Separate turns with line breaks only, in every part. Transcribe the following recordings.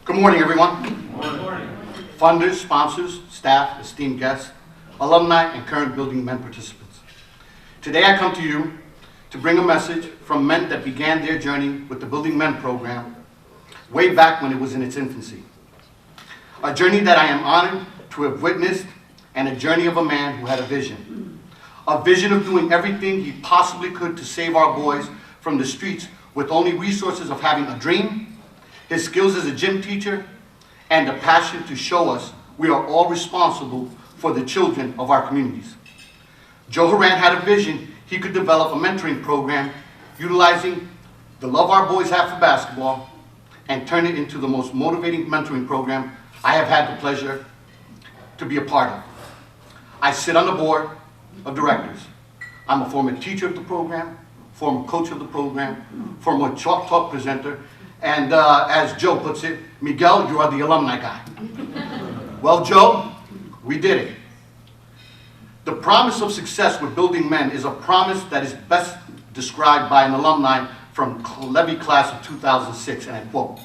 Good morning, everyone.
Good morning.
Funders, sponsors, staff, esteemed guests, alumni, and current Building Men participants. Today I come to you to bring a message from men that began their journey with the Building Men program way back when it was in its infancy. A journey that I am honored to have witnessed, and a journey of a man who had a vision. A vision of doing everything he possibly could to save our boys from the streets with only resources of having a dream, his skills as a gym teacher, and a passion to show us we are all responsible for the children of our communities. Joe Horan had a vision he could develop a mentoring program utilizing the love our boys have for basketball and turn it into the most motivating mentoring program I have had the pleasure to be a part of. I sit on the board of directors. I'm a former teacher of the program, former coach of the program, former Chalk Talk presenter, and as Joe puts it, Miguel, you are the alumni guy. Well, Joe, we did it. The promise of success with Building Men is a promise that is best described by an alumni from Levy class of 2006, and I quote,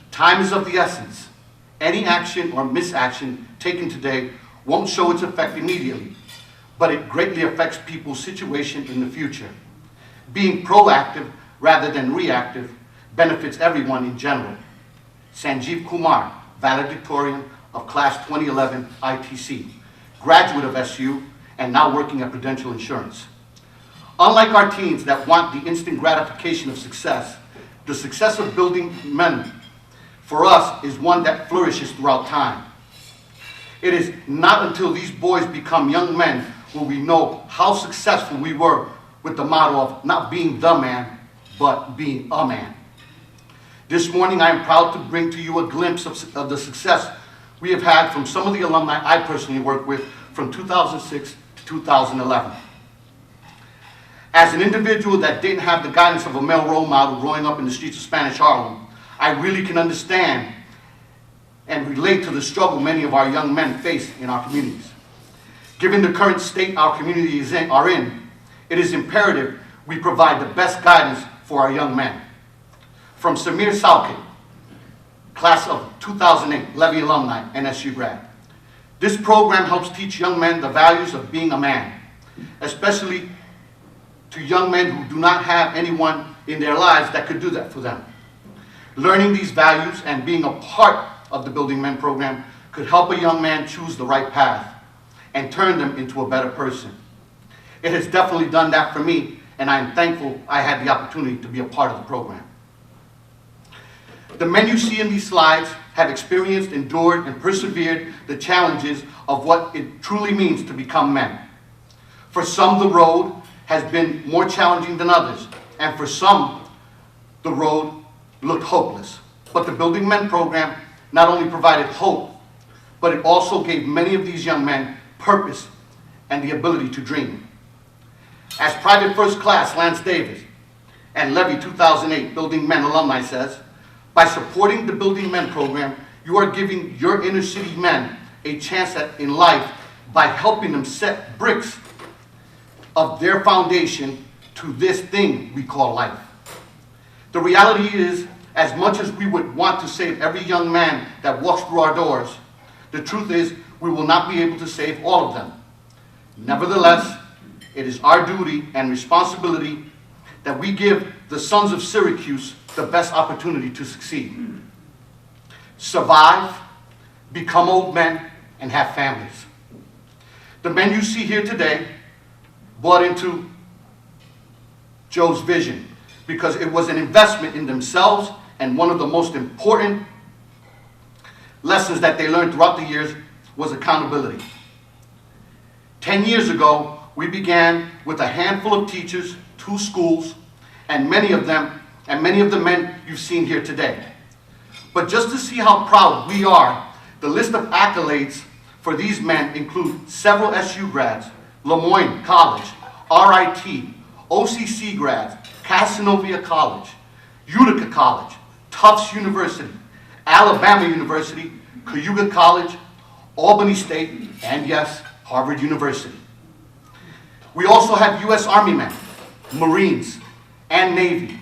"Time is of the essence. Any action or misaction taken today won't show its effect immediately, but it greatly affects people's situation in the future. Being proactive rather than reactive benefits everyone in general." Sanjeev Kumar, valedictorian of class 2011 ITC, graduate of SU, and now working at Prudential Insurance. Unlike our teens that want the instant gratification of success, the success of Building Men for us is one that flourishes throughout time. It is not until these boys become young men will we know how successful we were with the motto of not being the man, but being a man. This morning I am proud to bring to you a glimpse of the success we have had from some of the alumni I personally worked with from 2006 to 2011. As an individual that didn't have the guidance of a male role model growing up in the streets of Spanish Harlem, I really can understand and relate to the struggle many of our young men face in our communities. Given the current state our communities are in, it is imperative we provide the best guidance for our young men. From Samir Salkit, class of 2008, Levy alumni, NSU grad. This program helps teach young men the values of being a man, especially to young men who do not have anyone in their lives that could do that for them. Learning these values and being a part of the Building Men program could help a young man choose the right path and turn them into a better person. It has definitely done that for me, and I am thankful I had the opportunity to be a part of the program. The men you see in these slides have experienced, endured, and persevered the challenges of what it truly means to become men. For some, the road has been more challenging than others, and for some, the road looked hopeless. But the Building Men program not only provided hope, but it also gave many of these young men purpose and the ability to dream. As Private First Class Lance Davis and Levy 2008 Building Men alumni says, by supporting the Building Men program, you are giving your inner city men a chance in life by helping them set bricks of their foundation to this thing we call life. The reality is, as much as we would want to save every young man that walks through our doors, the truth is we will not be able to save all of them. Nevertheless, it is our duty and responsibility that we give the sons of Syracuse the best opportunity to succeed. Survive, become old men, and have families. The men you see here today bought into Joe's vision because it was an investment in themselves, and one of the most important lessons that they learned throughout the years was accountability. 10 years ago, we began with a handful of teachers, 2 schools, and many of the men you've seen here today. But just to see how proud we are, the list of accolades for these men include several SU grads, Lemoyne College, RIT, OCC grads, Casanova College, Utica College, Tufts University, Alabama University, Cayuga College, Albany State, and yes, Harvard University. We also have U.S. Army men, Marines, and Navy,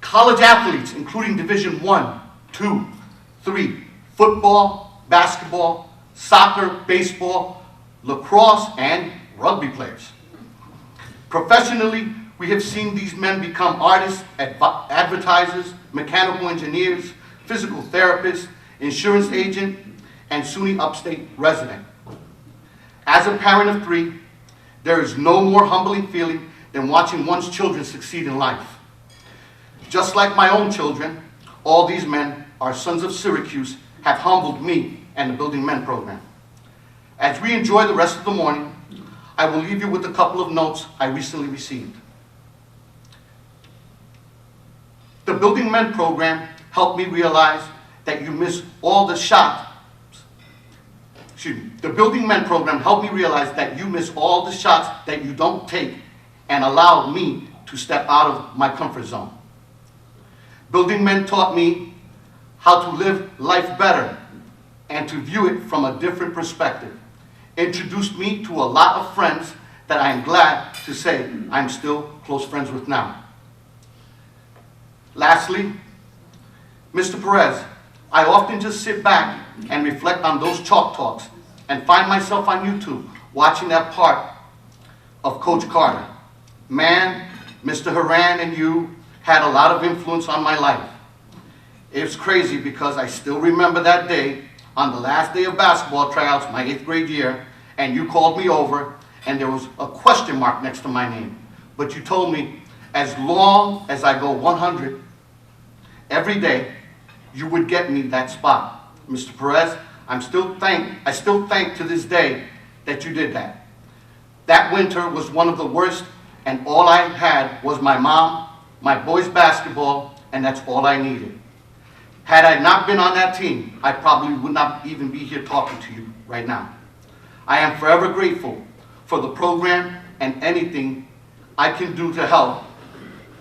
College athletes, including Division 1, 2, 3, football, basketball, soccer, baseball, lacrosse, and rugby players. Professionally, we have seen these men become artists, advertisers, mechanical engineers, physical therapists, insurance agent, and SUNY upstate resident. As a parent of 3, there is no more humbling feeling than watching one's children succeed in life. Just like my own children, all these men, our sons of Syracuse, have humbled me and the Building Men program. As we enjoy the rest of the morning, I will leave you with a couple of notes I recently received. The Building Men program helped me realize that you miss all the shots. The Building Men program helped me realize that you miss all the shots that you don't take and allowed me to step out of my comfort zone. Building Men taught me how to live life better and to view it from a different perspective. Introduced me to a lot of friends that I am glad to say I'm still close friends with now. Lastly, Mr. Perez, I often just sit back and reflect on those chalk talks and find myself on YouTube watching that part of Coach Carter. Man, Mr. Haran and you had a lot of influence on my life. It's crazy because I still remember that day on the last day of basketball tryouts, my 8th grade year, and you called me over and there was a question mark next to my name. But you told me as long as I go 100 every day, you would get me that spot. Mr. Perez, I still thank to this day that you did that. That winter was one of the worst, and all I had was my mom, my boys' basketball, and that's all I needed. Had I not been on that team, I probably would not even be here talking to you right now. I am forever grateful for the program, and anything I can do to help,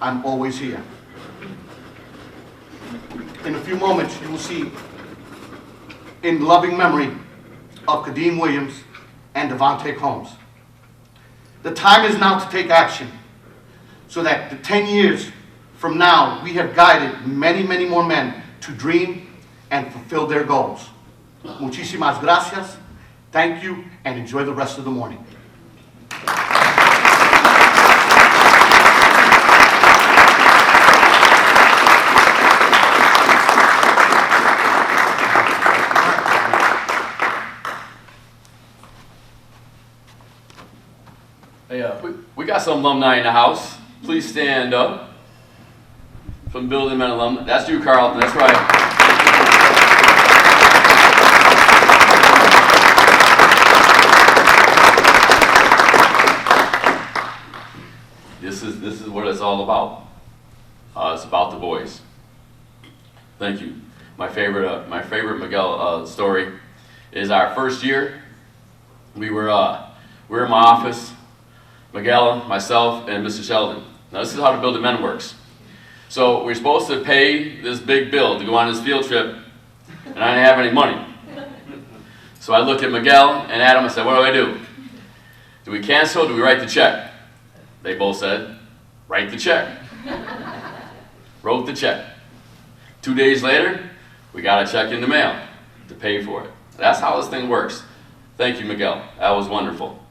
I'm always here. In a few moments, you will see in loving memory of Kadeem Williams and Devontae Combs. The time is now to take action so that the 10 years from now, we have guided many, many more men to dream and fulfill their goals. Muchísimas gracias. Thank you, and enjoy the rest of the morning.
Hey, we got some alumni in the house. Please stand up. From Building Men alumni. That's you, Carlton. That's right. This is what it's all about. It's about the boys. Thank you. My favorite Miguel story is our first year. We were in my office. Miguel, myself, and Mr. Sheldon. Now this is how the Building Men works. So we're supposed to pay this big bill to go on this field trip, and I didn't have any money. So I looked at Miguel and Adam and said, what do? Do we cancel or do we write the check? They both said, write the check. Wrote the check. 2 days later, we got a check in the mail to pay for it. That's how this thing works. Thank you, Miguel. That was wonderful.